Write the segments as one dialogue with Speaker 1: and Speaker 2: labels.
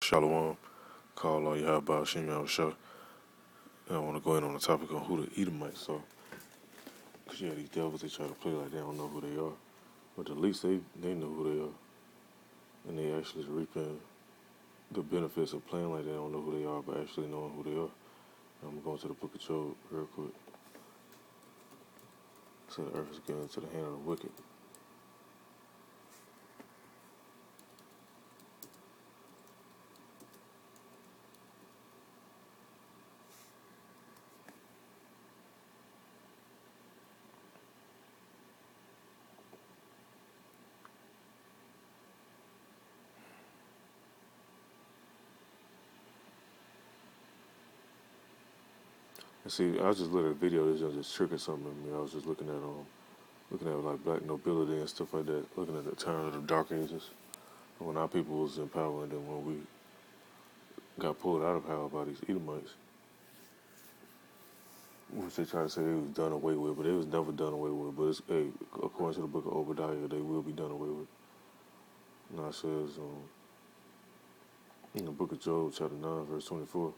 Speaker 1: Shalom, call all you about Shimmy on the show. And I want to go in on the topic on who the Edomites are. Because yeah, these devils, they try to play like they don't know who they are. But at least they know who they are. And they actually reaping the benefits of playing like they don't know who they are, but actually knowing who they are. And I'm going to the book of Job real quick. So the earth is given into the hand of the wicked. And see, I was just looking at a video, this just triggered something in me. I was just looking at like black nobility and stuff like that, looking at the turn of the dark ages. When our people was in power, and then when we got pulled out of power by these Edomites, which they try to say it was done away with, but it was never done away with. But it's, hey, according to the book of Obadiah, they will be done away with. Now it says in the book of Job, chapter 9, verse 24,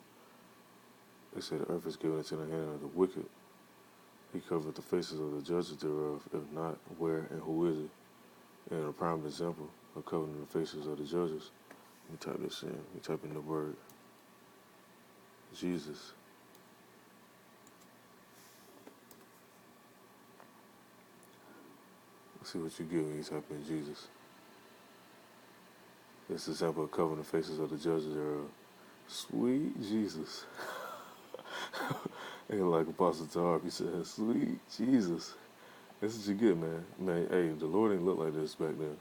Speaker 1: it said, the earth is given into the hand of the wicked. He covered the faces of the judges thereof. If not, where and who is it? And a prime example of covering the faces of the judges. Let me type this in. Let me type in the word Jesus. Let's see what you get when you type in Jesus. It's an example of covering the faces of the judges thereof. Sweet Jesus. And like Apostle Tarp, he said, sweet Jesus. That's what you get, man. Man, hey, the Lord ain't look like this back then.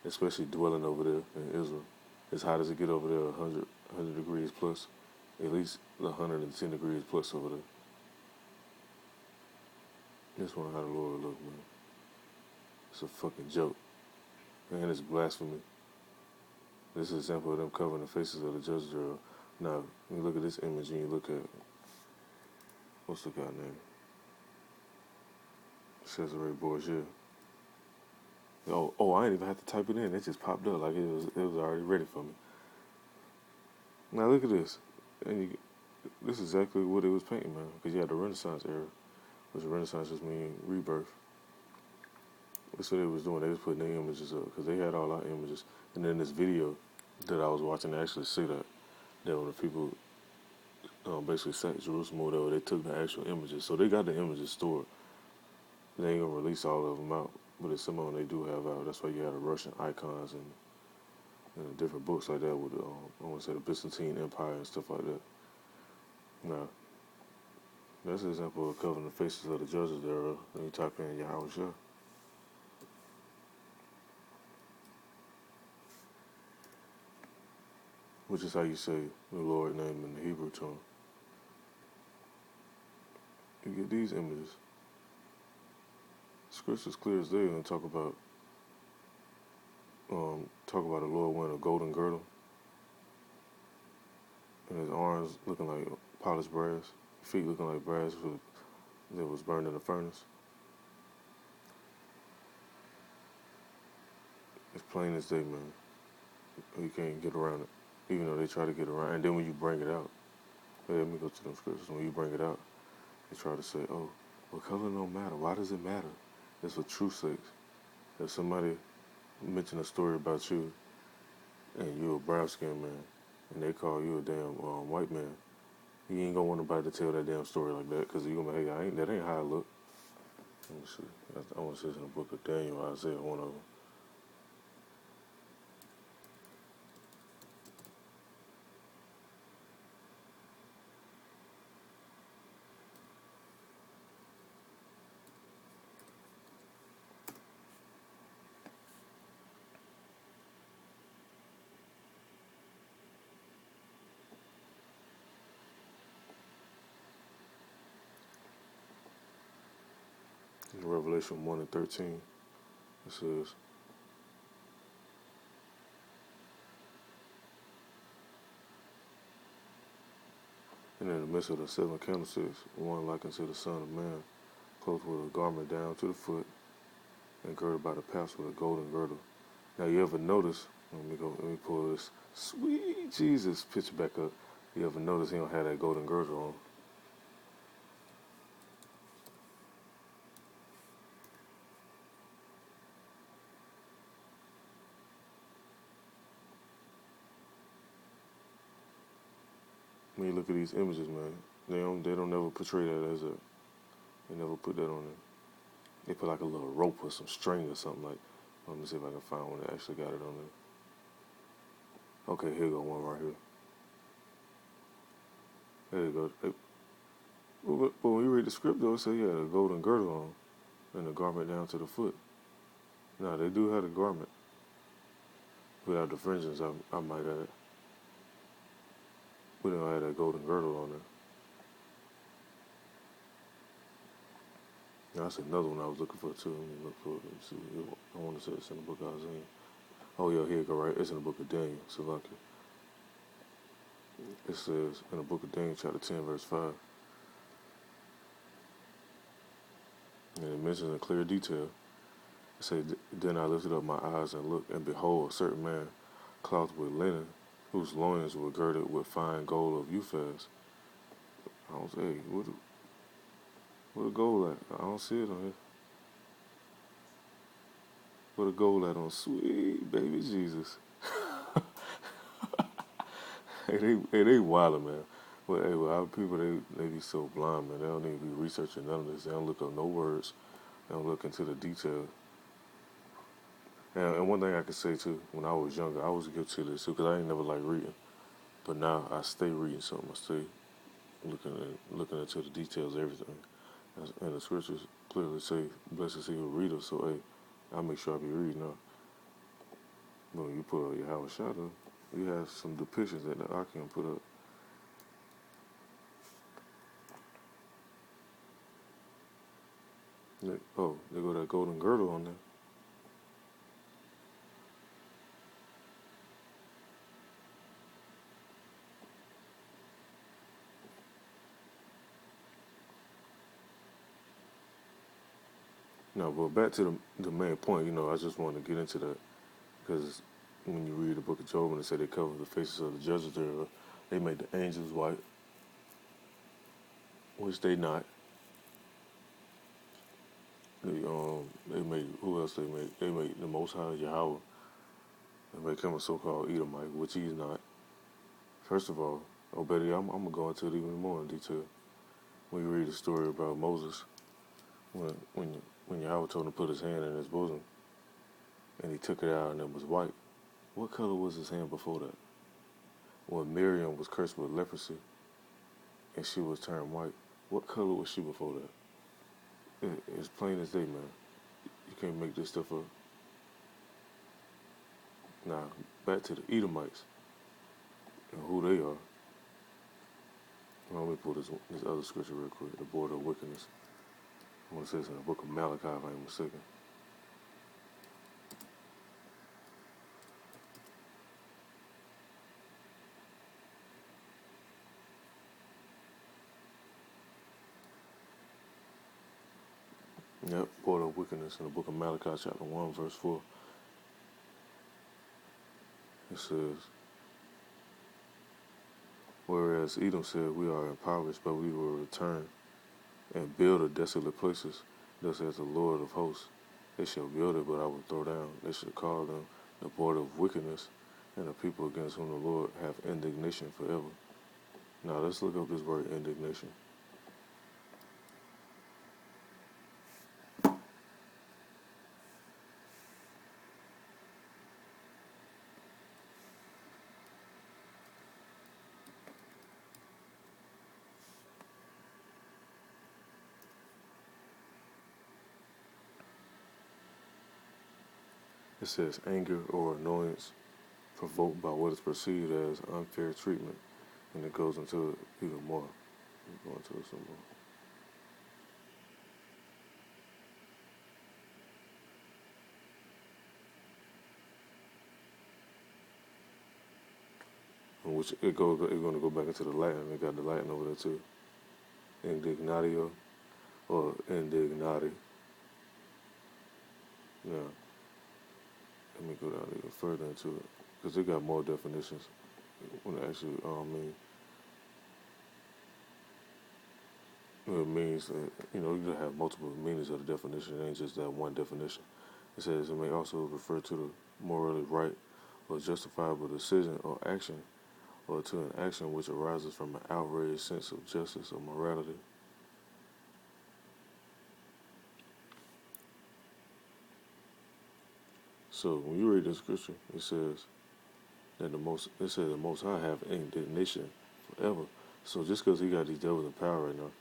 Speaker 1: Especially dwelling over there in Israel. As hot as it get over there, 100 degrees plus. At least 110 degrees plus over there. This one how the Lord look, man. It's a fucking joke. Man, it's blasphemy. This is an example of them covering the faces of the judges thereof. Now, when you look at this image and you look at, what's the guy name? Cesare Borgia. Oh, I didn't even have to type it in. It just popped up like it was already ready for me. Now look at this. And this is exactly what it was painting, man. Because you had the Renaissance era, which the Renaissance just mean rebirth. That's what they was doing. They was putting their images up because they had all our images. And then this video that I was watching, they actually see that when the people basically sent Jerusalem or whatever, they took the actual images. So they got the images stored. They ain't gonna release all of them out, but it's some of them they do have out. That's why you have the Russian icons and different books like that with I want to say the Byzantine Empire and stuff like that. Now, that's an example of covering the faces of the judges there. When you type in Yahweh Shah. Which is how you say the Lord's name in the Hebrew tongue. You get these images. Scripture's clear as day and talk about the Lord wearing a golden girdle and his arms looking like polished brass, feet looking like brass that was burned in a furnace. It's plain as day, man. You can't get around it, even though they try to get around. And then when you bring it out, hey, let me go to them scriptures. When you bring it out, they try to say, "Oh, well, color don't matter. Why does it matter? It's for truth's sake." If somebody mention a story about you and you're a brown skinned man and they call you a damn white man, you ain't gonna want nobody to tell that damn story like that because you're gonna be like, hey, that ain't how I look. Let me see. I want to say it's in the book of Daniel, Isaiah, one of them. In Revelation 1 and 13, it says, and in the midst of the seven candlesticks, one like unto the Son of Man, clothed with a garment down to the foot, and girded by the paps with a golden girdle. Now, you ever notice Let me pull this sweet Jesus picture back up. You ever notice he don't have that golden girdle on? When you look at these images, man, they don't never portray that as a. They never put that on there. They put like a little rope or some string or something like. Let me see if I can find one that actually got it on there. Okay, here go one right here. There you go. But when you read the script, though, it says you had a golden girdle on and a garment down to the foot. Now, they do have a garment without the fringes, I might add. We don't have that golden girdle on there. Now, that's another one I was looking for, too. Let me look for it. Let me see. I want to say it's in the book I was in. Oh, yeah, here you go, right? It's in the book of Daniel. So lucky. It says in the book of Daniel, chapter 10, verse 5. And it mentions in clear detail. It says, Then I lifted up my eyes and looked, and behold, a certain man clothed with linen, whose loins were girded with fine gold of Uphaz. I was, hey, what the gold at? I don't see it on here. What the gold at on sweet baby Jesus? They wildin', man. But hey, well, our people, they be so blind, man. They don't need to be researching none of this. They don't look up no words. They don't look into the detail. And one thing I could say, too, when I was younger, I was guilty of this, too, because I ain't never liked reading. But now I stay reading something. I stay looking into the details of everything. And the scriptures clearly say, blessed is he who readeth. So, hey, I make sure I be reading now. But when you put up your house shadow, you have some depictions that I can put up. Oh, they go that golden girdle on there. No, but back to the main point, I just wanted to get into that because when you read the book of Job and they say they cover the faces of the judges there, they make the angels white, which they not. They make, who else they make? They make the Most High Yahweh. They make him a so-called Edomite, which he's not. First of all, Obadiah, I'm gonna go into it even more in detail. When you read the story about Moses, when Yahweh told him to put his hand in his bosom, and he took it out and it was white. What color was his hand before that? When Miriam was cursed with leprosy, and she was turned white, what color was she before that? It's plain as day, man. You can't make this stuff up. Now, back to the Edomites and who they are. Well, let me pull this other scripture real quick, the border of wickedness. I want to say it's in the book of Malachi, if I ain't mistaken. Yep, border of wickedness in the book of Malachi, chapter 1, verse 4. It says, whereas Edom said, we are impoverished, but we will return and build the desolate places. Thus says the Lord of hosts, they shall build it, but I will throw down. They shall call them the border of wickedness, and the people against whom the Lord have indignation forever. Now let's look up this word indignation. It says anger or annoyance provoked by what is perceived as unfair treatment, and it goes into it even more. Go into it some more. In which it's going to go back into the Latin. They got the Latin over there too. Indignatio or indignati. Now, let me go down even further into it. because they got more definitions when it actually mean. It means that, you can have multiple meanings of the definition. It ain't just that one definition. It says it may also refer to the morally right or justifiable decision or action, or to an action which arises from an outraged sense of justice or morality. So when you read the scripture, it says that the Most High have indignation forever. So just because he got these devils in power right now,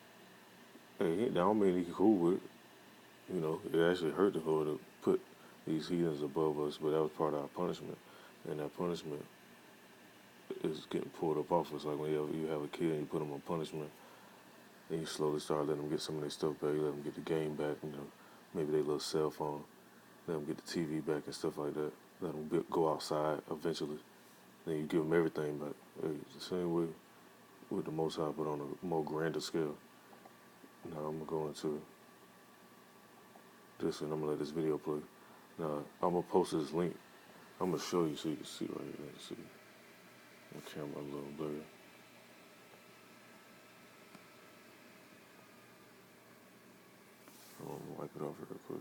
Speaker 1: hey, that don't mean he cool with it. It actually hurt the Lord to put these heathens above us, but that was part of our punishment. And that punishment is getting pulled up off us. Like when you have a kid and you put them on punishment, then you slowly start letting them get some of their stuff back. You let them get the game back, maybe their little cell phone. Let them get the TV back and stuff like that. Let them go outside eventually. Then you give them everything back. Hey, the same way with the Most High, but on a more grander scale. Now I'm going to go into this and I'm going to let this video play. Now I'm going to post this link. I'm going to show you so you can see right here. Let's see. My camera a little blurry. I'm going to wipe it off real quick.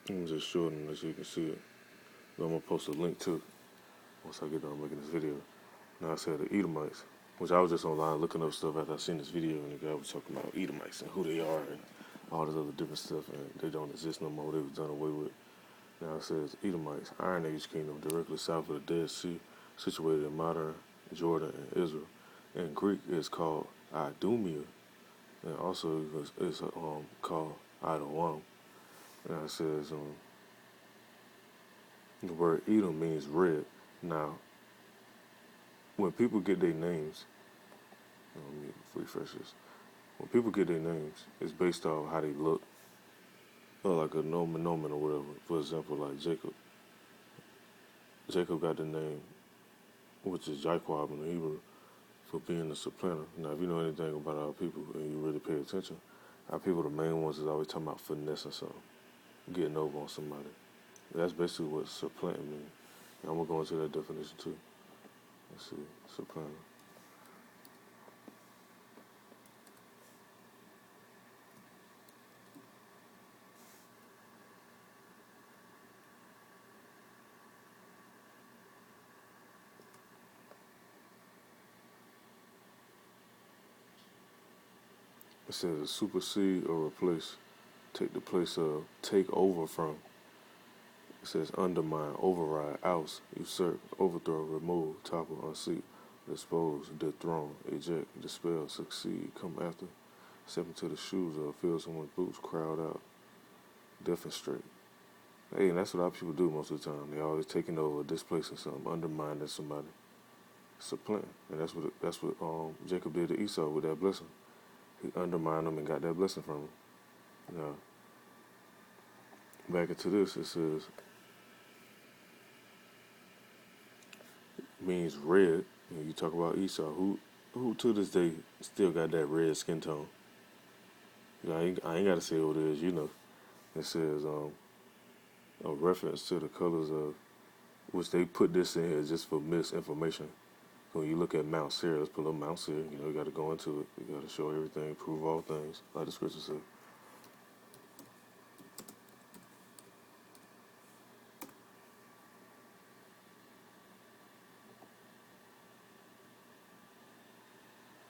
Speaker 1: I'm just shorting it so you can see it. But I'm going to post a link too once I get done making this video. Now I said the Edomites, which I was just online looking up stuff after I seen this video, and the guy was talking about Edomites and who they are and all this other different stuff, and they don't exist no more. They was done away with. Now it says Edomites, Iron Age kingdom directly south of the Dead Sea, situated in modern Jordan and Israel. In Greek, it's called Idumea, and also it's called Idolwam. Now it says the word Edom means red. Now, when people get their names, let me refresh this. When people get their names, it's based off how they look, or like a nomen or whatever. For example, like Jacob. Jacob got the name, which is Jacob in the Hebrew, for being a supplanter. Now, if you know anything about our people and you really pay attention, our people, the main ones, is always talking about finessing something, getting over on somebody. That's basically what supplanting means. And I'm going to go into that definition too. Let's see, supplanter. It says to supersede or replace, take the place of, take over from. It says undermine, override, oust, usurp, overthrow, remove, topple, unseat, dispose, dethrone, eject, dispel, succeed, come after, step into the shoes of, fill someone's boots, crowd out, defenestrate. Hey, and that's what our people do most of the time. They always taking over, displacing something, undermining somebody, supplanting. And that's what Jacob did to Esau with that blessing. He undermined him and got that blessing from him. Now, back into this, it says, means red. And you talk about Esau, who to this day still got that red skin tone. I ain't got to say what it is, It says a reference to the colors of, which they put this in here just for misinformation. When you look at Mount Seir, let's put up Mount Seir, you got to go into it. You got to show everything, prove all things, like the scripture says.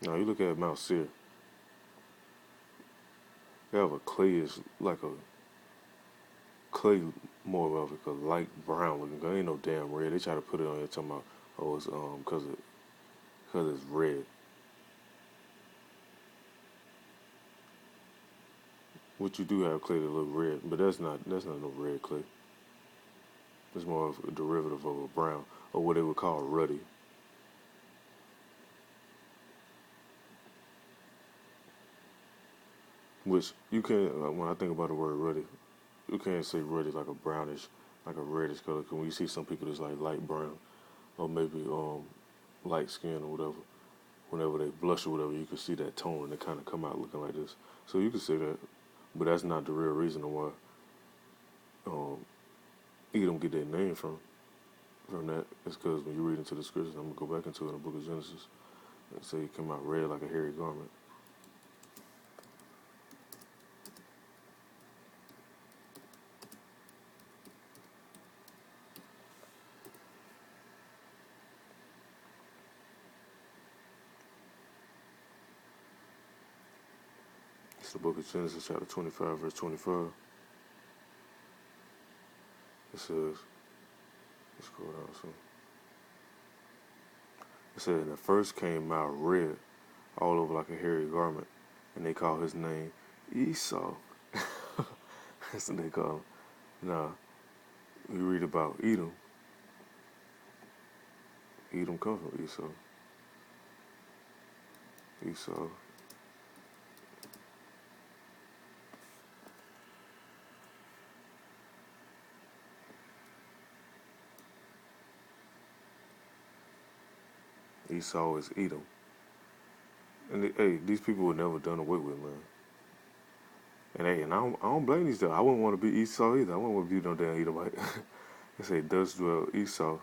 Speaker 1: Now you look at Mount Seir. They have a clayish, like a clay, more of like a light brown looking. There ain't no damn red. They try to put it on here talking about, oh, it's because it's red. Which you do have clay that look red, but that's not no red clay. It's more of a derivative of a brown, or what they would call ruddy. Which you can't, when I think about the word ruddy, you can't say ruddy like a brownish, like a reddish color. Cause when you see some people that's like light brown, or maybe light skin or whatever, whenever they blush or whatever, you can see that tone and they kind of come out looking like this. So you can say that. But that's not the real reason why um, Edom get their name from that. It's because when you read into the scriptures, I'm gonna go back into it in the book of Genesis. It say it came out red like a hairy garment. It's the book of Genesis, chapter 25, verse 25. It says, let's scroll down some. It said, and the first came out red, all over like a hairy garment, and they call his name Esau. That's what they call him. Now, we read about Edom. Edom comes from Esau. Esau. Esau is Edom. And hey, these people were never done away with, man. And hey, and I don't blame these guys. I wouldn't want to be Esau either. I wouldn't want to be no damn Edomite. They say, thus dwell Esau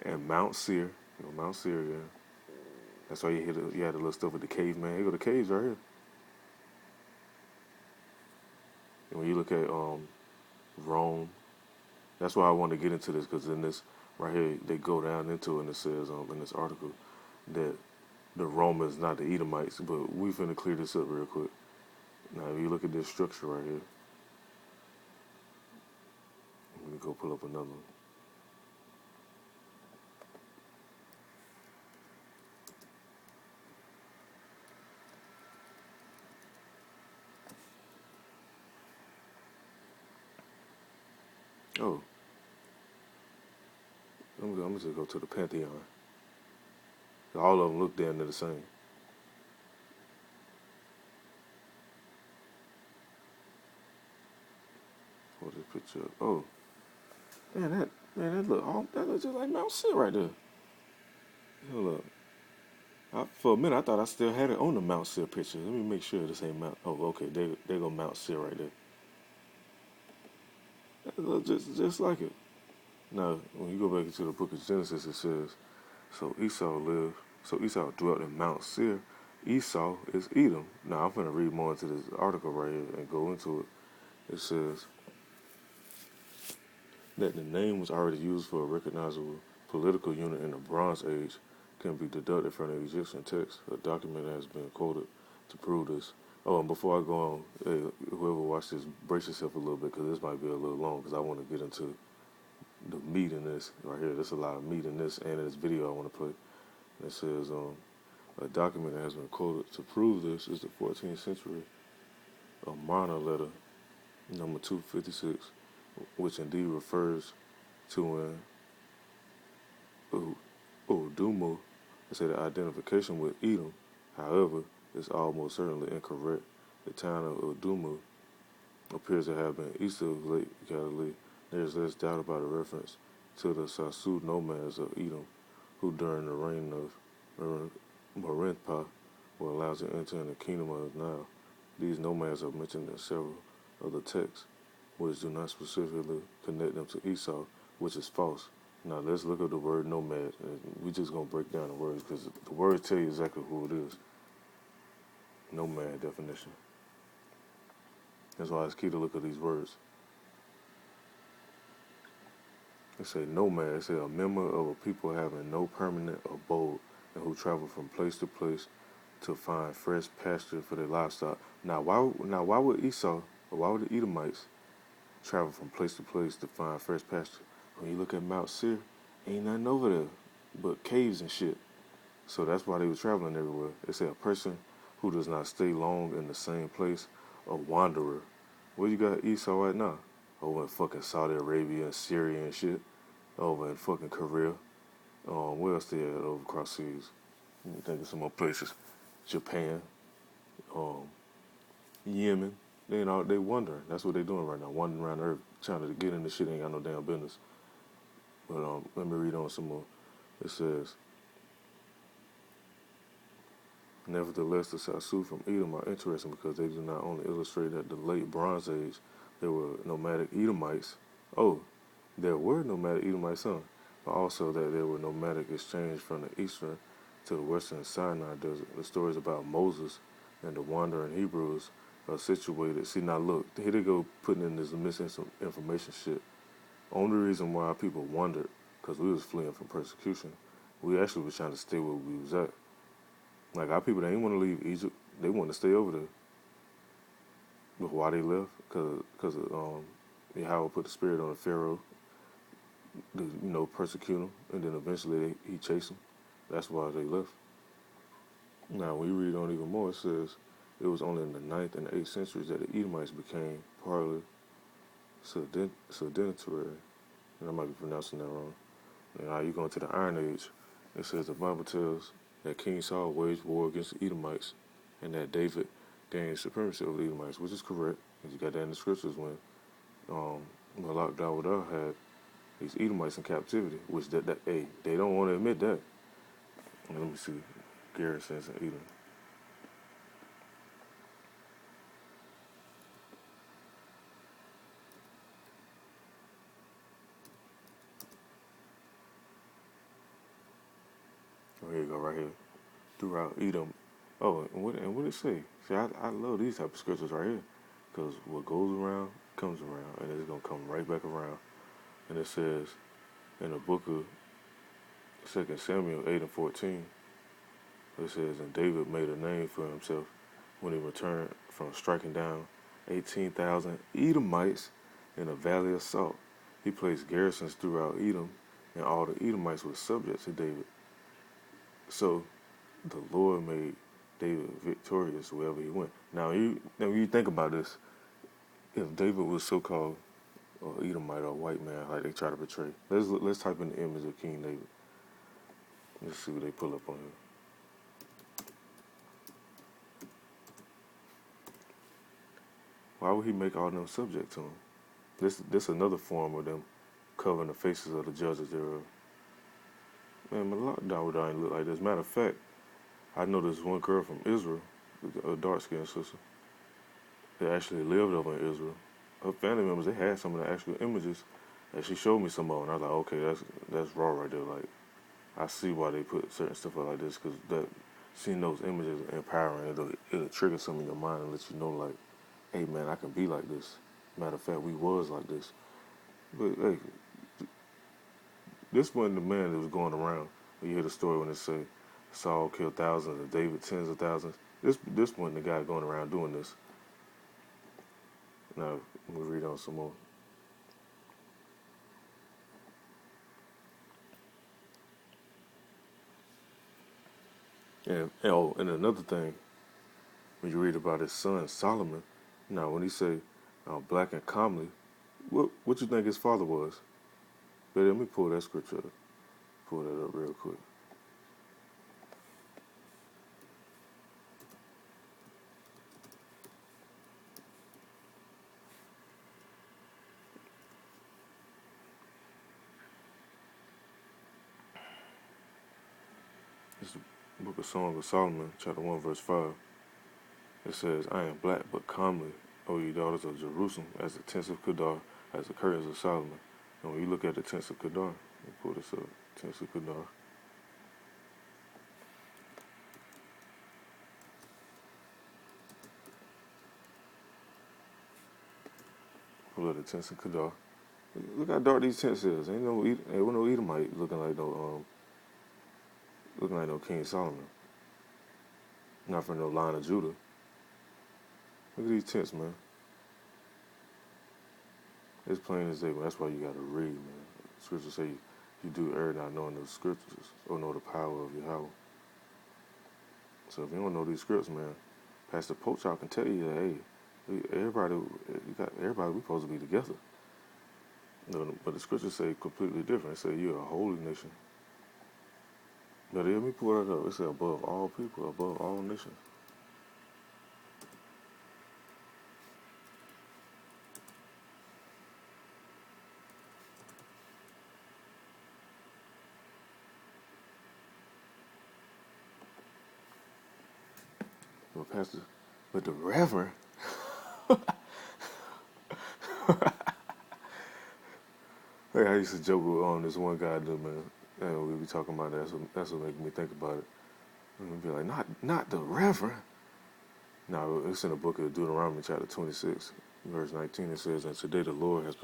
Speaker 1: and Mount Seir. You know, Mount Seir, yeah. That's why you had the little stuff with the caveman. Here go the caves right here. And when you look at Rome, that's why I want to get into this, because in this right here, they go down into it, and it says in this article that the Romans, not the Edomites, but we finna clear this up real quick. Now, if you look at this structure right here, I'm gonna go pull up another one. Oh, I'm gonna just go to the Pantheon. All of them look damn near the same. Hold this picture up. Oh, man, that looks just like Mount Seir right there. Hold up. For a minute, I thought I still had it on the Mount Seir picture. Let me make sure this ain't Mount. Oh, okay, there go Mount Seir right there. That looks just like it. Now, when you go back into the book of Genesis, it says, So Esau dwelt in Mount Seir. Esau is Edom. Now, I'm going to read more into this article right here and go into it. It says that the name was already used for a recognizable political unit in the Bronze Age can be deducted from the Egyptian text. A document has been quoted to prove this. Oh, and before I go on, hey, whoever watched this, brace yourself a little bit, because this might be a little long, because I want to get into the meat in this right here. There's a lot of meat in this and in this video I want to play. And it says a document that has been quoted to prove this is the 14th century Amarna letter number 256, which indeed refers to an Udumu. It said the identification with Edom, however, is almost certainly incorrect. The town of Udumu appears to have been east of Lake Galilee. There is less doubt about a reference to the Sassu nomads of Edom, who during the reign of Merenpa were allowed to enter in the kingdom of Nile. These nomads are mentioned in several of the texts, which do not specifically connect them to Esau, which is false. Now let's look at the word nomad, and we're just going to break down the words, because the words tell you exactly who it is. Nomad definition. That's why it's key to look at these words. It say nomad. It say a member of a people having no permanent abode and who travel from place to place to find fresh pasture for their livestock. Now why would Esau, or why would the Edomites travel from place to place to find fresh pasture? When you look at Mount Seir, ain't nothing over there but caves and shit. So that's why they were traveling everywhere. It say a person who does not stay long in the same place, a wanderer. Where you got Esau right now? Over in fucking Saudi Arabia and Syria and shit. Over in fucking Korea. Where else they at over across seas? Let me think of some more places. Japan. Yemen. They wandering. That's what they doing right now. Wandering around the earth, trying to get in this shit. Ain't got no damn business. But let me read on some more. It says, Nevertheless, the Sasu from Edom are interesting because they do not only illustrate that the late Bronze Age there were nomadic Edomites. Oh, there were nomadic Edomites, but also that there were nomadic exchange from the eastern to the western Sinai desert. The stories about Moses and the wandering Hebrews are situated. See, now look, here they go putting in this misinformation shit. Only reason why people wondered, because we was fleeing from persecution. We actually was trying to stay where we was at. Like our people, they didn't want to leave Egypt. They wanted to stay over there. But why they left? Because Yahweh put the spirit on the Pharaoh to persecute them, and then eventually he chased them. That's why they left. Now, when you read on even more, it says it was only in the 9th and 8th centuries that the Edomites became partly sedentary. And I might be pronouncing that wrong. Now you go into the Iron Age. It says the Bible tells that King Saul waged war against the Edomites, and that David gained supremacy over the Edomites, which is correct. You got that in the scriptures when Malak Dawadah had these Edomites in captivity, which they don't want to admit that. Let me see, garrisons in Edom. Oh, here you go, right here. Throughout Edom. Oh, and what did it say? See, I love these type of scriptures right here, because what goes around comes around, and it's gonna come right back around. And it says in the book of 2 Samuel 8:14, it says, and David made a name for himself when he returned from striking down 18,000 Edomites in the valley of Salt. He placed garrisons throughout Edom, and all the Edomites were subject to David. So the Lord made David victorious wherever he went. Now, when you think about this, if David was so-called Edomite or white man, like they try to portray, let's type in the image of King David. Let's see what they pull up on here. Why would he make all them subject to him? This another form of them covering the faces of the judges thereof. Man, Malak Dawadah ain't look like this. Matter of fact, I know this one girl from Israel, a dark-skinned sister, that actually lived over in Israel. Her family members, they had some of the actual images that she showed me some of, and I was like, okay, that's raw right there. Like, I see why they put certain stuff out like this, because that seeing those images empowering, it'll trigger some in your mind and let you know, like, hey, man, I can be like this. Matter of fact, we was like this. But, hey, this wasn't the man that was going around. You hear the story when it say Saul killed thousands and David tens of thousands. This wasn't the guy going around doing this. Now, we'll read on some more. And another thing, when you read about his son Solomon, now when he say black and comely, what you think his father was? But let me pull that scripture up. Pull that up real quick. It's the book of Song of Solomon, chapter 1, verse 5. It says, I am black but comely, O ye daughters of Jerusalem, as the tents of Kedar, as the curtains of Solomon. And when you look at the tents of Kedar, let me pull this up, tents of Kedar. Pull up the tents of Kedar. Look how dark these tents is. Ain't no Edomite looking like no King Solomon. Not from no line of Judah. Look at these tents, man. It's plain as day, but that's why you gotta read, man. Scriptures say you do err not knowing the scriptures or know the power of Yahweh. So if you don't know these scripts, man, Pastor Pochop can tell you that, hey, everybody we supposed to be together. But the scriptures say completely different. It say you're a holy nation. But let me pull that up. It say above all people, above all nations. Well, Pastor, but the Reverend, hey, I used to joke with this one guy, dude, man. And we be talking about that. That's what made me think about it. And we'd be like, not the Reverend. No, it's in the book of Deuteronomy, chapter 26, verse 19. It says, "And today the Lord has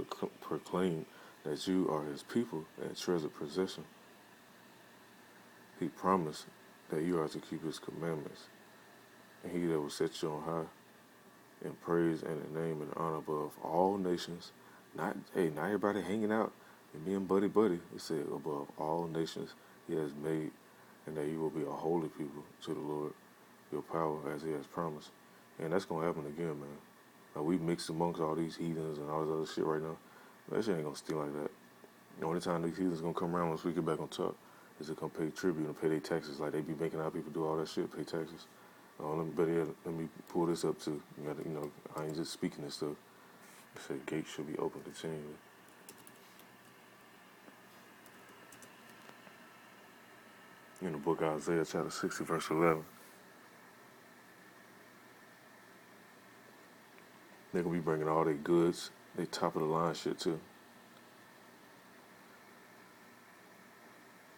Speaker 1: proclaimed that you are his people and treasured possession. He promised that you are to keep his commandments. And he that will set you on high in praise and in name and honor above all nations." Not everybody hanging out and being buddy. It said above all nations he has made, and that you will be a holy people to the Lord, your power as he has promised. And that's gonna happen again, man. Now we mixed amongst all these heathens and all this other shit right now. That shit ain't gonna stay like that. The only time these heathens gonna come around once we get back on top is to come pay tribute and pay their taxes. Like they be making our people do all that shit, pay taxes. Let me pull this up too. I ain't just speaking this stuff. It said gates should be open continually. In the book of Isaiah, chapter 60, verse 11. They're gonna be bringing all their goods, they top of the line shit too.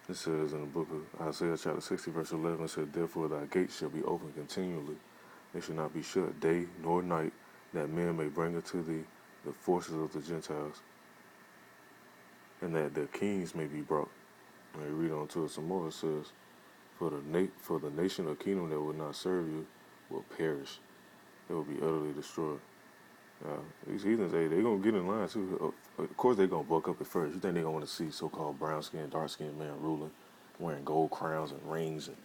Speaker 1: It says in the book of Isaiah, chapter 60, verse 11, it said, "Therefore thy gates shall be open continually. They shall not be shut day nor night, that men may bring unto thee the forces of the Gentiles, and that their kings may be brought." And you read on to it some more. It says, for the nation or kingdom that will not serve you will perish. They will be utterly destroyed. These heathens, they gonna get in line too. Of course, they gonna buck up at first. You think they gonna want to see so-called brown-skinned, dark-skinned man ruling, wearing gold crowns and rings and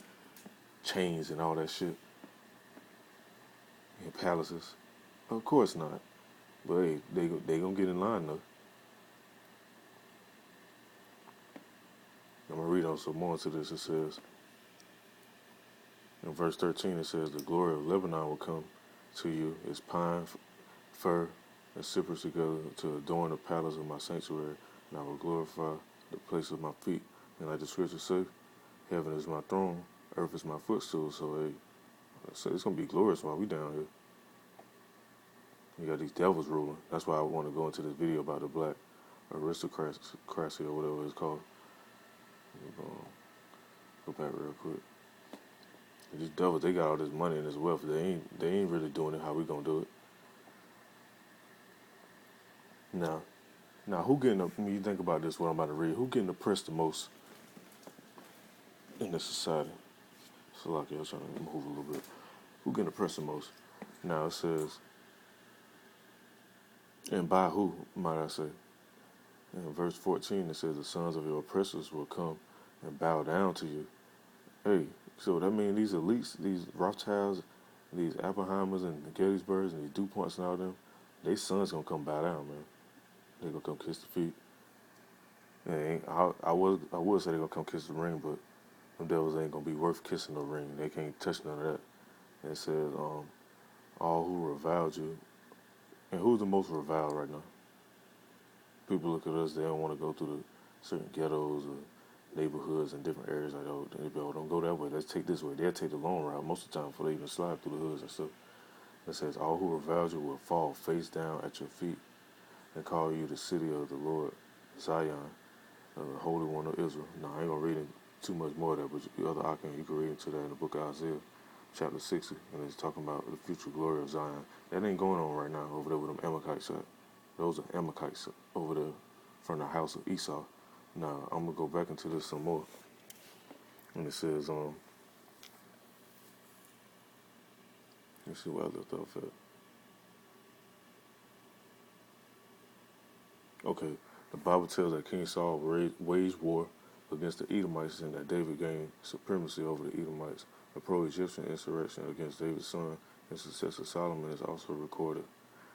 Speaker 1: chains and all that shit in palaces? Of course not. But hey, they gonna get in line though. I'm gonna read on some more into this. It says in verse 13, it says, "The glory of Lebanon will come to you, its pine, fir, and cypress together to adorn the palace of my sanctuary, and I will glorify the place of my feet. And like the scriptures say, heaven is my throne, earth is my footstool." So hey, it's gonna be glorious while we down here. You got these devils ruling. That's why I want to go into this video about the black aristocracy or whatever it's called. Go back real quick. These devils, they got all this money and this wealth. They ain't really doing it how we gonna do it. Now, who getting when you think about this, what I'm about to read, who getting oppressed the most in this society? So like, I was trying to move a little bit. Who getting oppressed the most? Now it says, and by who, might I say? In verse 14, it says, "The sons of your oppressors will come and bow down to you." Hey, so that means these elites, these Rothschilds, these Oppenheimers and the Gettysburgs and these DuPonts and all them, they sons gonna come bow down, man. They gonna come kiss the feet. I would say they gonna come kiss the ring, but them devils ain't gonna be worth kissing the ring. They can't touch none of that. And it says, all who reviled you. And who's the most reviled right now? People look at us, they don't want to go through the certain ghettos or neighborhoods and different areas. Like, oh, they be, "Oh, don't go that way. Let's take this way." They'll take the long route most of the time before they even slide through the hoods and stuff. It says, "All who reviled you will fall face down at your feet and call you the city of the Lord, Zion, the Holy One of Israel." Now, I ain't gonna read it too much more of that, but the other you can read into that in the book of Isaiah, chapter 60, and it's talking about the future glory of Zion. That ain't going on right now over there with them Amalekites at. Those are Amalekites over there from the house of Esau. Now, I'm gonna go back into this some more. And it says, let's see where I left off at. Okay, the Bible tells that King Saul waged war against the Edomites and that David gained supremacy over the Edomites. A pro-Egyptian insurrection against David's son and successor Solomon is also recorded,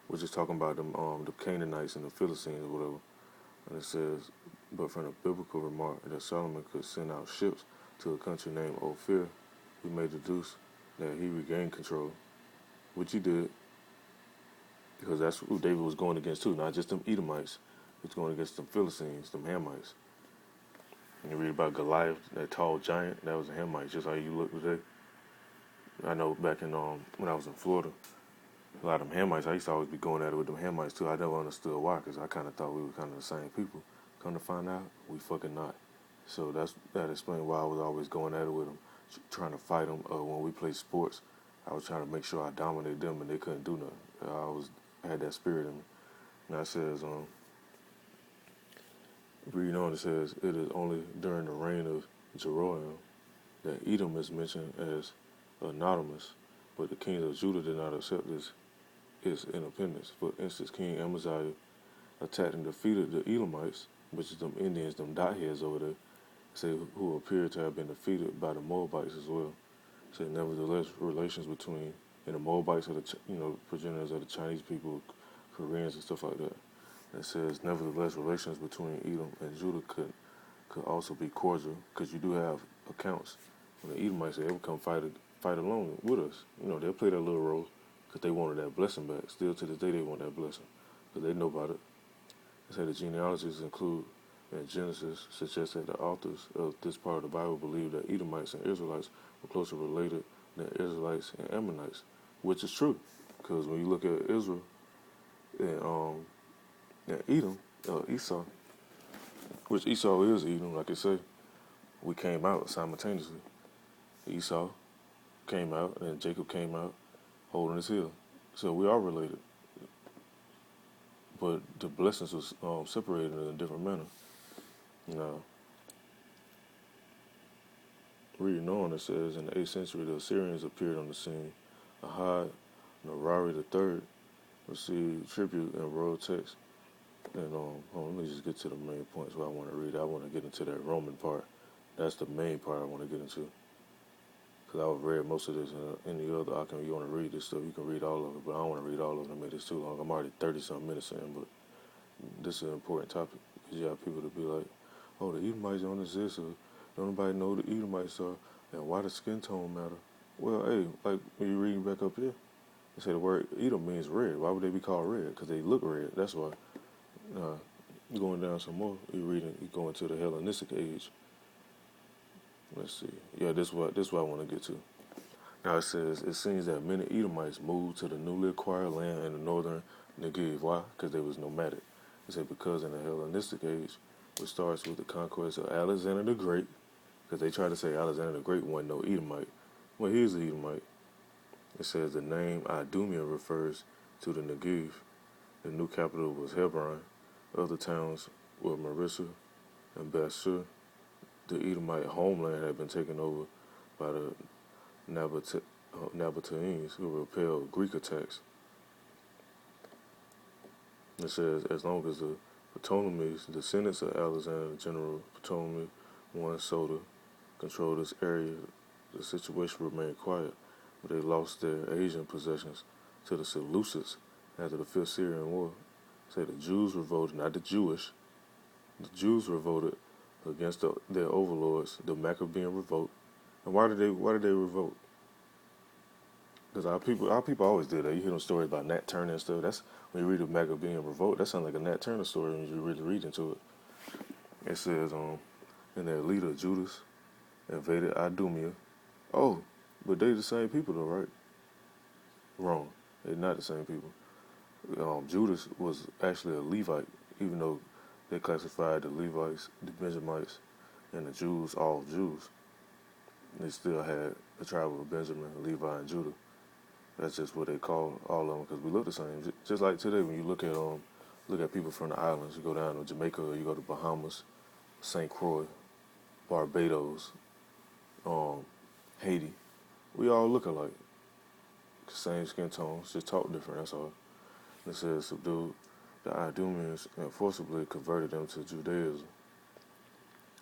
Speaker 1: which is talking about them, the Canaanites and the Philistines or whatever. And it says, but from the biblical remark that Solomon could send out ships to a country named Ophir, we may deduce that he regained control, which he did, because that's who David was going against too, not just them Edomites. He's going against them Philistines, them Hamites. And you read about Goliath, that tall giant, that was a Hamite, just how you look today. I know back in when I was in Florida, a lot of them Hamites, I used to always be going at it with them Hamites too. I never understood why, because I kind of thought we were kind of the same people. Come to find out, we fucking not. So that explains why I was always going at it with them, trying to fight them. When we played sports, I was trying to make sure I dominated them, and they couldn't do nothing. I had that spirit in me. Now it says, reading on, it says, it is only during the reign of Jeroboam that Edom is mentioned as anonymous, but the kings of Judah did not accept his independence. For instance, King Amaziah attacked and defeated the Edomites, which is them Indians, them dot heads over there, say who appeared to have been defeated by the Moabites as well. Say nevertheless, relations between and the Moabites are the progenitors of the Chinese people, Koreans and stuff like that. It says nevertheless, relations between Edom and Judah could also be cordial, because you do have accounts when the Edomites say they would come fight along with us. They'll play that little role because they wanted that blessing back. Still to this day, they want that blessing because they know about it. They say the genealogies include in Genesis suggest that the authors of this part of the Bible believe that Edomites and Israelites were closer related than Israelites and Ammonites, which is true, because when you look at Israel and Edom, Esau, which Esau is Edom, like I say, we came out simultaneously. Esau came out and Jacob came out holding his heel. So we are related. But the blessings was separated in a different manner. Now, reading on, it says, in the 8th century, the Assyrians appeared on the scene. Ahad Narari III received tribute in royal text. And let me just get to the main points where I want to read. I want to get into that Roman part. That's the main part I want to get into. Because I've read most of this, and any other, you want to read this stuff, you can read all of it, but I don't want to read all of it and make this too long. I'm already 30-something minutes in, but this is an important topic, because you have people to be like, oh, the Edomites don't exist, or don't nobody know who the Edomites are, and why does skin tone matter? Well, hey, like when you're reading back up here, they say the word Edom means red. Why would they be called red? Because they look red, that's why. Going down some more, you go into the Hellenistic age. Let's see. Yeah, this is what I want to get to. Now it says, it seems that many Edomites moved to the newly acquired land in the northern Negev. Why? Because they was nomadic. It said because in the Hellenistic age, which starts with the conquest of Alexander the Great, because they try to say Alexander the Great wasn't no Edomite. Well, he's an Edomite. It says the name Idumea refers to the Negev. The new capital was Hebron. Other towns were Marissa and Bassur. The Edomite homeland had been taken over by the Nabateans, who repelled Greek attacks. It says, as long as the Ptolemies, descendants of Alexander, General Ptolemy I Soter, controlled this area, the situation remained quiet, but they lost their Asian possessions to the Seleucids after the Fifth Syrian War. Say the Jews revolted, not the Jewish. The Jews revolted against their overlords, the Maccabean revolt. And why did they revolt? Because our people always did that. You hear them stories about Nat Turner and stuff. That's when you read the Maccabean revolt. That sounds like a Nat Turner story when you really read into it. It says, and their leader Judas invaded Idumea. Oh, but they the same people though, right? Wrong. They're not the same people. Judas was actually a Levite, even though they classified the Levites, the Benjamites, and the Jews all Jews. They still had the tribe of Benjamin, Levi, and Judah. That's just what they call all of them, because we look the same. Just like today, when you look at people from the islands, you go down to Jamaica, or you go to Bahamas, St. Croix, Barbados, Haiti. We all look alike. Same skin tones, just talk different. That's all. It says subdued the Idumeans and forcibly converted them to Judaism.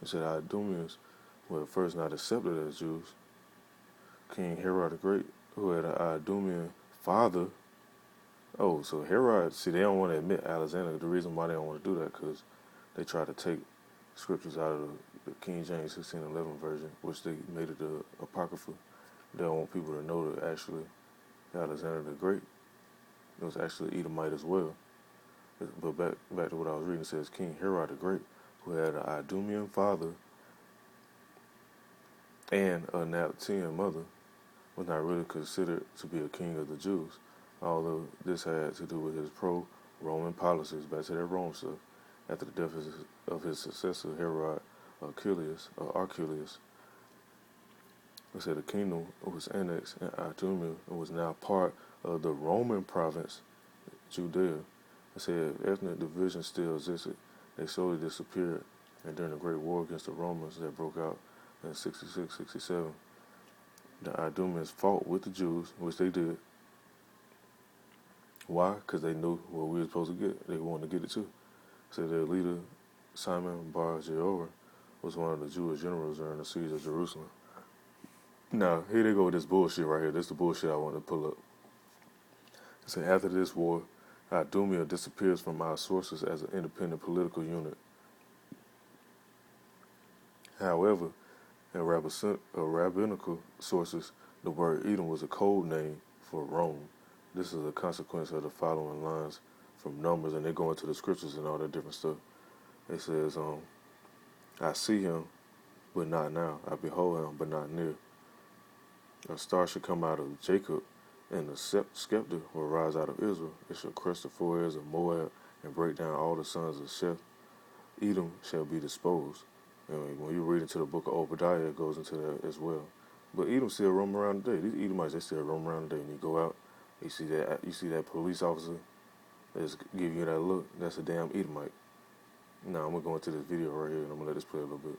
Speaker 1: It said Idumeans were at first not accepted as Jews. King Herod the Great, who had an Idumean father. Oh, so Herod, see, they don't want to admit Alexander. The reason why they don't want to do that, because they try to take scriptures out of the King James 1611 version, which they made it the Apocrypha. They don't want people to know that actually Alexander the Great was actually Edomite as well. But back to what I was reading, it says King Herod the Great, who had an Idumean father and a Nabatean mother, was not really considered to be a king of the Jews, although this had to do with his pro-Roman policies, back to that Rome stuff, after the death of his successor, Herod Archelaus. It said the kingdom was annexed in Idumea and was now part of the Roman province, Judea. It said if ethnic divisions still existed, they slowly disappeared, and during the Great War against the Romans that broke out in 66-67, the Idumeans fought with the Jews, which they did. Why? Because they knew what we were supposed to get. They wanted to get it too. So their leader, Simon Bar Jehovah, was one of the Jewish generals during the siege of Jerusalem. Now, here they go with this bullshit right here. This is the bullshit I want to pull up. It said after this war, Idumea disappears from our sources as an independent political unit. However, in rabbinical sources, the word Edom was a code name for Rome. This is a consequence of the following lines from Numbers, and they go into the scriptures and all that different stuff. It says, I see him, but not now. I behold him, but not near. A star shall come out of Jacob, and the scepter will rise out of Israel. It shall crush the foreheads of Moab and break down all the sons of Sheth. Edom shall be disposed. And when you read into the book of Obadiah, it goes into that as well. But Edom still roam around today. These Edomites, they still roam around today. And you go out, you see that police officer that's giving you that look. That's a damn Edomite. Now I'm gonna go into this video right here, and I'm gonna let this play a little bit.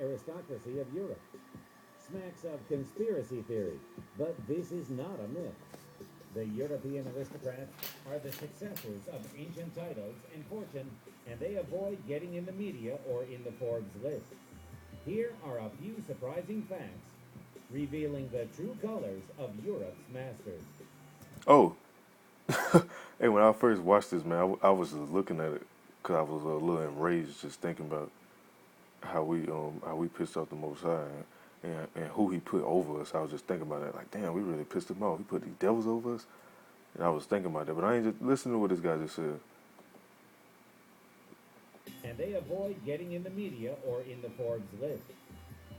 Speaker 2: Aristocracy of Europe smacks of conspiracy theory, but this is not a myth. The European aristocrats are the successors of ancient titles and fortune, and they avoid getting in the media or in the Forbes list. Here are a few surprising facts revealing the true colors of Europe's masters.
Speaker 1: Oh, hey, when I first watched this, man, I was just looking at it because I was a little enraged just thinking about how we pissed off the Most High and who He put over us. I was just thinking about that, like, damn, we really pissed Him off. He put these devils over us, and I was thinking about that. But I ain't just listening to what this guy just said.
Speaker 2: And they avoid getting in the media or in the Forbes list.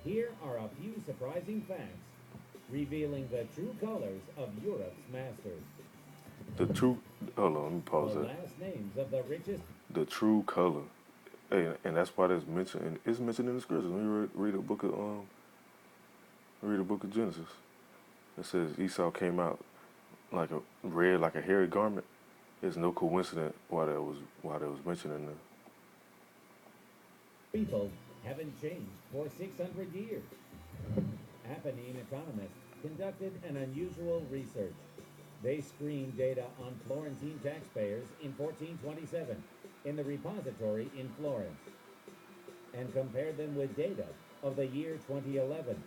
Speaker 2: Here are a few surprising facts revealing the true colors of Europe's masters.
Speaker 1: The true, hold on, let me pause
Speaker 2: The
Speaker 1: that.
Speaker 2: last names of the richest.
Speaker 1: The true color, hey, and that's why it's mentioned. It's mentioned in the scriptures. When you read the book of Genesis, it says Esau came out like a red, like a hairy garment. It's no coincidence why that was mentioned in there.
Speaker 2: People haven't changed for 600 years. Apennine economists conducted an unusual research. They screened data on Florentine taxpayers in 1427 in the repository in Florence and compared them with data of the year 2011.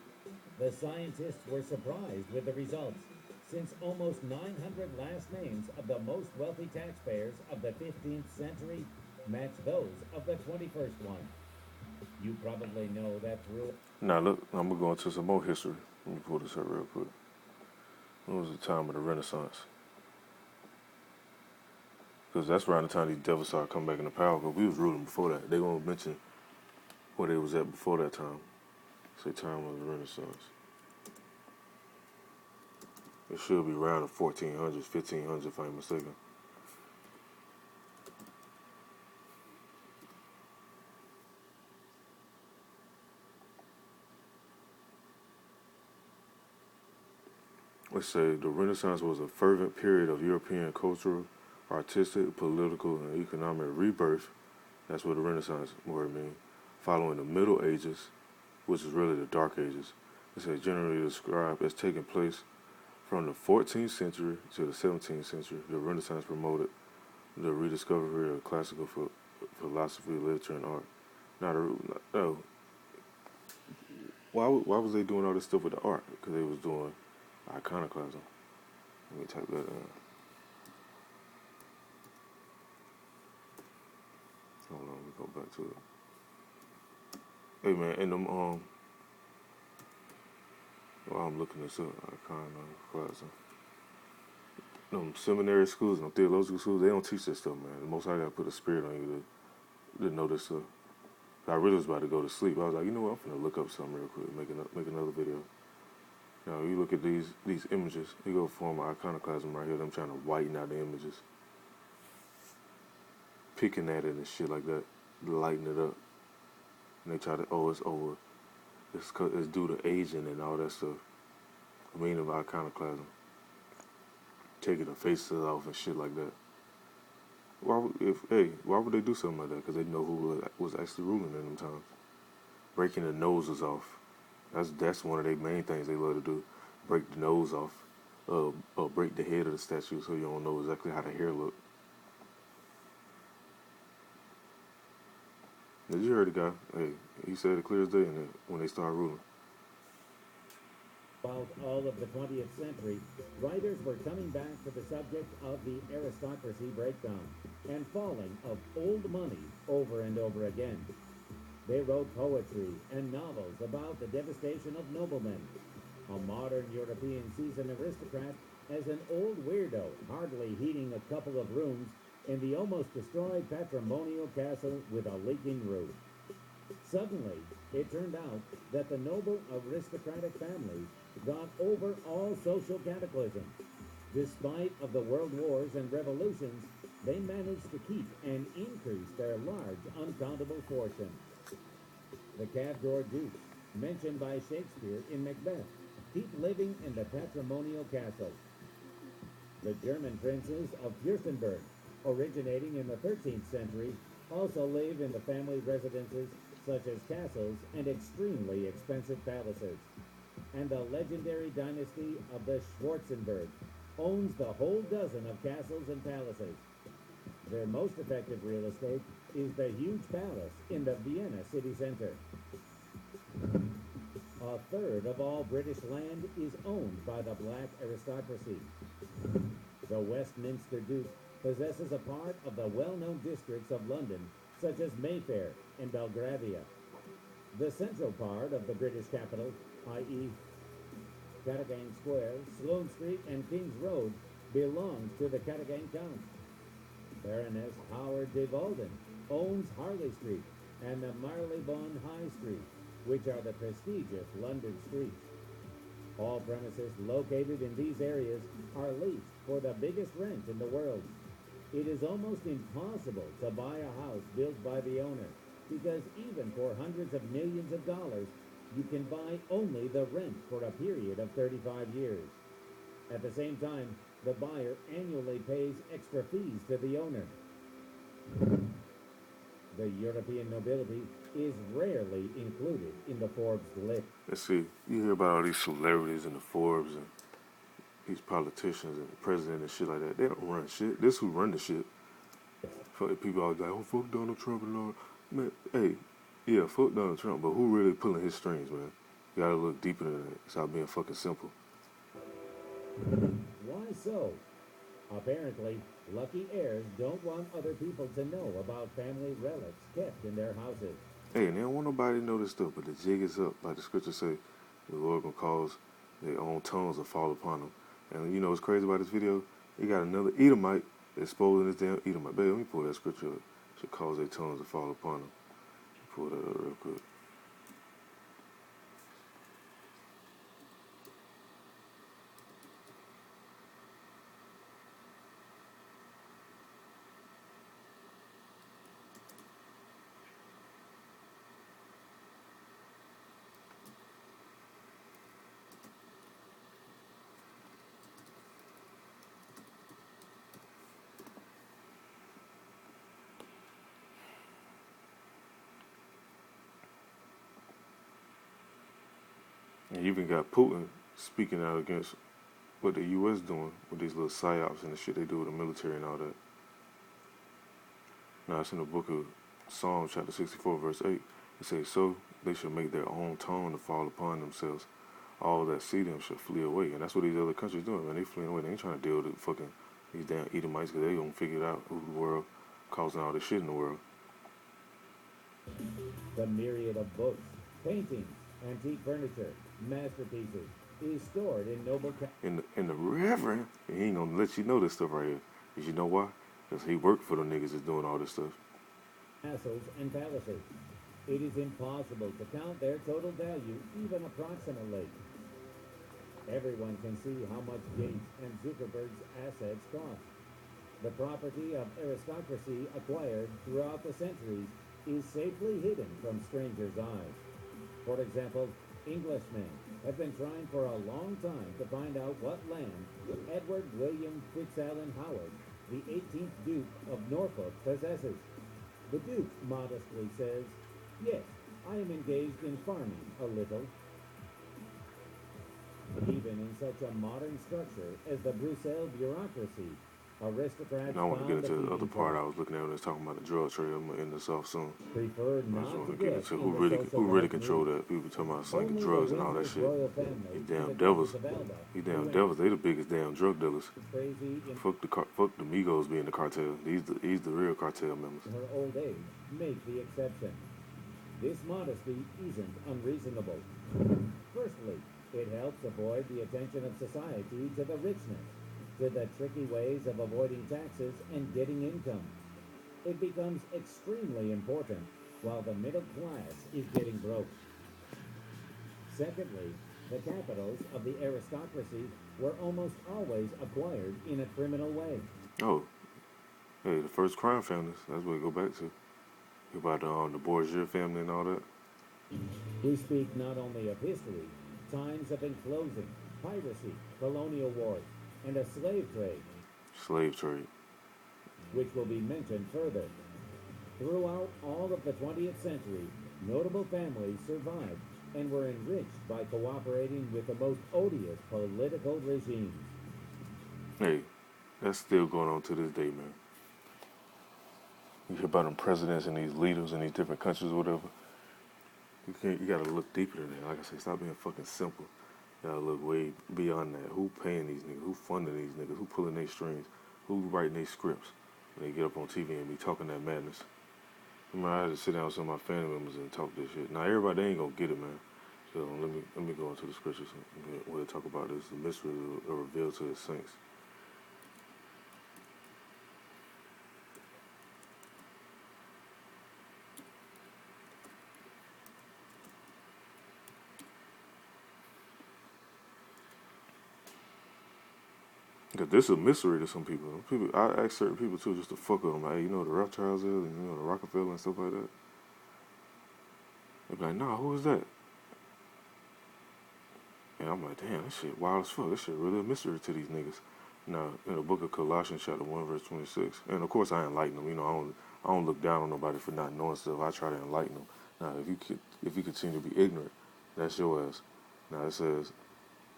Speaker 2: The scientists were surprised with the results, since almost 900 last names of the most wealthy taxpayers of the 15th century match those of the 21st one. You probably know that through.
Speaker 1: Now look, I'm gonna go into some more history. Let me pull this up real quick. When was the time of the Renaissance? Because that's around the time these devils started coming back into power. Because we was ruling before that. They gonna mention where they was at before that time. Say time of the Renaissance. It should be around the 1400s, 1500s, if I'm mistaken. Let's say the Renaissance was a fervent period of European cultural, artistic, political, and economic rebirth. That's what the Renaissance word means. Following the Middle Ages, which is really the Dark Ages. It's generally described as taking place from the 14th century to the 17th century. The Renaissance promoted the rediscovery of classical philosophy, literature, and art. Now, why was they doing all this stuff with the art? Because they was doing iconoclasm. Let me type that in. Hold on, let me go back to it. Hey man, and them while I'm looking this up, iconoclasm. Them seminary schools and theological schools, they don't teach this stuff, man. The most I gotta put a spirit on you to know this stuff. I really was about to go to sleep. I was like, you know what, I'm finna look up something real quick, make another video. Now you look at these images. You go form iconoclasm right here. Them trying to whiten out the images, picking at it and shit like that, lighten it up. And they try to, oh, it's over. It's due to aging and all that stuff. The meaning of iconoclasm, taking the faces off and shit like that. Why would they do something like that? Because they know who was actually ruling in them times. Breaking the noses off. That's one of their main things they love to do. Break the nose off. Break the head of the statue so you don't know exactly how the hair look. Did you hear the guy? Hey, he said it clear as day when they start ruling.
Speaker 2: Throughout all of the 20th century, writers were coming back to the subject of the aristocracy breakdown and falling of old money over and over again. They wrote poetry and novels about the devastation of noblemen. A modern European sees an aristocrat as an old weirdo, hardly heating a couple of rooms in the almost destroyed patrimonial castle with a leaking roof. Suddenly, it turned out that the noble aristocratic families got over all social cataclysms. Despite of the world wars and revolutions, they managed to keep and increase their large, uncountable fortune. The Cavdor Dukes, mentioned by Shakespeare in Macbeth, keep living in the patrimonial castle. The German princes of Fürstenberg, originating in the 13th century, also live in the family residences such as castles and extremely expensive palaces. And the legendary dynasty of the Schwarzenberg owns the whole dozen of castles and palaces. Their most effective real estate is the huge palace in the Vienna city center. A third of all British land is owned by the black aristocracy. The Westminster Duke possesses a part of the well-known districts of London, such as Mayfair and Belgravia. The central part of the British capital, i.e. Cadogan Square, Sloane Street, and King's Road, belongs to the Cadogan Count. Baroness Howard de Walden owns Harley Street and the Marylebone High Street, which are the prestigious London streets. All premises located in these areas are leased for the biggest rent in the world. It is almost impossible to buy a house built by the owner, because even for hundreds of millions of dollars, you can buy only the rent for a period of 35 years. At the same time, the buyer annually pays extra fees to the owner. The European nobility is rarely included in the Forbes list.
Speaker 1: Let's see, you hear about all these celebrities and the Forbes and these politicians and the president and shit like that. They don't run shit. This who run the shit. People always like, oh, fuck Donald Trump and all. Man, hey, yeah, fuck Donald Trump, but who really pulling his strings, man? You gotta look deeper than that. Stop being fucking simple.
Speaker 2: Why so? Apparently, lucky heirs don't want other people to know about family relics kept in their houses.
Speaker 1: Hey, and they don't want nobody to know this stuff, but the jig is up. Like the scripture say, the Lord gonna cause their own tongues to fall upon them. And you know what's crazy about this video? They got another Edomite exposing this damn Edomite. Baby, let me pull that scripture up. Should cause their tongues to fall upon them. Pull that up real quick. And you even got Putin speaking out against what the U.S. doing with these little psyops and the shit they do with the military and all that. Now, it's in the book of Psalms, chapter 64, verse 8. It says, so they shall make their own tongue to fall upon themselves. All that see them shall flee away. And that's what these other countries doing, man. They fleeing away. They ain't trying to deal with fucking these damn Edomites because they gonna figure it out who the world causing all this shit in the world.
Speaker 2: The myriad of books, paintings, antique furniture, masterpieces is stored in noble
Speaker 1: And the Reverend, he ain't gonna let you know this stuff right here. Because you know why? Because he worked for the niggas that's doing all this stuff.
Speaker 2: castles and palaces. It is impossible to count their total value, even approximately. Everyone can see how much Gates and Zuckerberg's assets cost. The property of aristocracy acquired throughout the centuries is safely hidden from strangers' eyes. For example, Englishmen have been trying for a long time to find out what land Edward William Fitzalan Howard, the 18th Duke of Norfolk, possesses. The Duke modestly says, "Yes, I am engaged in farming a little." Even in such a modern structure as the Brussels bureaucracy, aristocrats
Speaker 1: I want to get
Speaker 2: found that
Speaker 1: into the
Speaker 2: the
Speaker 1: other part I
Speaker 2: elite
Speaker 1: was looking at when they was talking about the drug trade. I'm gonna end this off soon.
Speaker 2: preferred
Speaker 1: I just
Speaker 2: not
Speaker 1: want
Speaker 2: to
Speaker 1: to get
Speaker 2: get
Speaker 1: into
Speaker 2: in the social
Speaker 1: who really
Speaker 2: life
Speaker 1: control
Speaker 2: moves.
Speaker 1: that. People talking about slinging
Speaker 2: Only the
Speaker 1: drugs and all that
Speaker 2: Windsor
Speaker 1: shit.
Speaker 2: royal family
Speaker 1: These
Speaker 2: and
Speaker 1: damn
Speaker 2: the
Speaker 1: devils.
Speaker 2: Duchess of Alba,
Speaker 1: These
Speaker 2: who
Speaker 1: damn
Speaker 2: went
Speaker 1: devils. They the biggest damn drug dealers.
Speaker 2: crazy in
Speaker 1: Fuck the Migos being the cartel. These the real cartel members.
Speaker 2: her old age, make the exception. This modesty isn't unreasonable. Firstly, it helps avoid the attention of society to the richness, to the tricky ways of avoiding taxes and getting income. It becomes extremely important while the middle class is getting broke. Secondly, the capitals of the aristocracy were almost always acquired in a criminal way.
Speaker 1: Oh, hey, the first crime families. That's what we go back to. About the Borgia family and all that.
Speaker 2: We speak not only of history, times of enclosing, piracy, colonial wars, and a slave trade,
Speaker 1: Slave trade.
Speaker 2: which will be mentioned further. Throughout all of the 20th century, notable families survived and were enriched by cooperating with the most odious political regimes.
Speaker 1: Hey, that's still going on to this day, man. You hear about them presidents and these leaders in these different countries or whatever. You gotta look deeper than that. Like I say, stop being fucking simple. You gotta look way beyond that. Who paying these niggas? Who funding these niggas? Who pulling their strings? Who writing their scripts? When they get up on TV and be talking that madness. I mean, I had to sit down with some of my family members and talk this shit. Now everybody they ain't gonna get it, man. So let me go into the scriptures and we'll talk about this. The mystery revealed to the saints. Cause this is a mystery to some people. I ask certain people too, just to fuck with them. Like, hey, you know what the Rothschilds is, and you know the Rockefeller and stuff like that. They be like, nah, who is that? And I'm like, damn, this shit wild as fuck. This shit really a mystery to these niggas. Now, in the book of Colossians, chapter 1, verse 26, and of course I enlighten them. You know, I don't look down on nobody for not knowing stuff. I try to enlighten them. Now, if you continue to be ignorant, that's your ass. Now it says,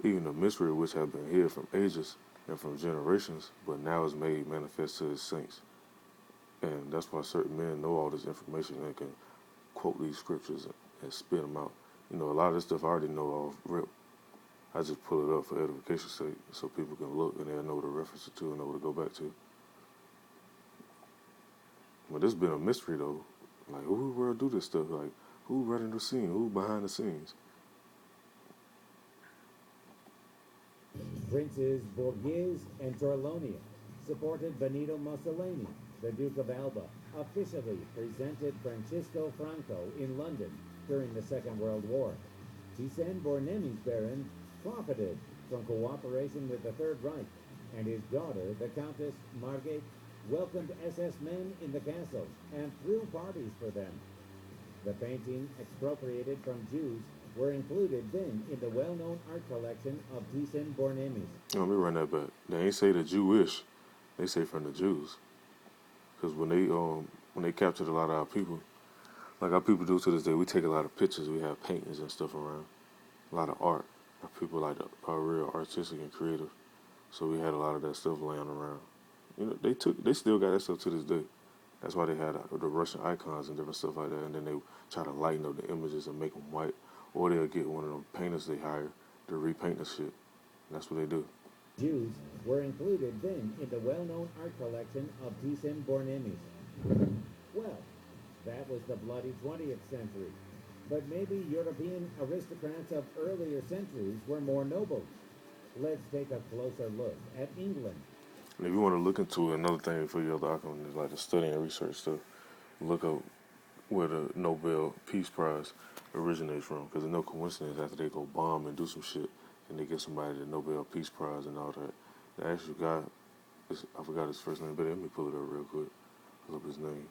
Speaker 1: even the mystery which have been hid from ages and from generations, but now is made manifest to his saints. And that's why certain men know all this information and can quote these scriptures and spit them out. You know, a lot of this stuff I already know off rip. I just pull it up for edification's sake so people can look and they'll know what to reference it to and know what to go back to. But this has been a mystery though. Like, who in the world do this stuff? Like, who running the scene? Who behind the scenes?
Speaker 2: Princes Borghese and Torlonia supported Benito Mussolini, the Duke of Alba, officially presented Francisco Franco in London during the Second World War. Thyssen-Bornemis's baron profited from cooperation with the Third Reich, and his daughter, the Countess Margate, welcomed SS men in the castle and threw parties for them. The painting expropriated from Jews were included then in the well-known art collection of Thyssen-Bornemis.
Speaker 1: Let me run that back. They ain't say the Jewish. They say from the Jews. Because when they captured a lot of our people, like our people do to this day, we take a lot of pictures. We have paintings and stuff around. A lot of art. Our people are real artistic and creative. So we had a lot of that stuff laying around. You know, they still got that stuff to this day. That's why they had the Russian icons and different stuff like that. And then they try to lighten up the images and make them white. Or they'll get one of them painters they hire to repaint the shit. And that's what they do.
Speaker 2: Jews were included then in the well-known art collection of Thyssen-Bornemis. Well, that was the bloody 20th century. But maybe European aristocrats of earlier centuries were more noble. Let's take a closer look at England.
Speaker 1: And if you want to look into another thing for your other outcome, is like the study and research stuff, look up where the Nobel Peace Prize originates from. Because it's no coincidence after they go bomb and do some shit, and they give somebody the Nobel Peace Prize and all that. The actual guy, I forgot his first name, but let me pull it up real quick. Pull up his name.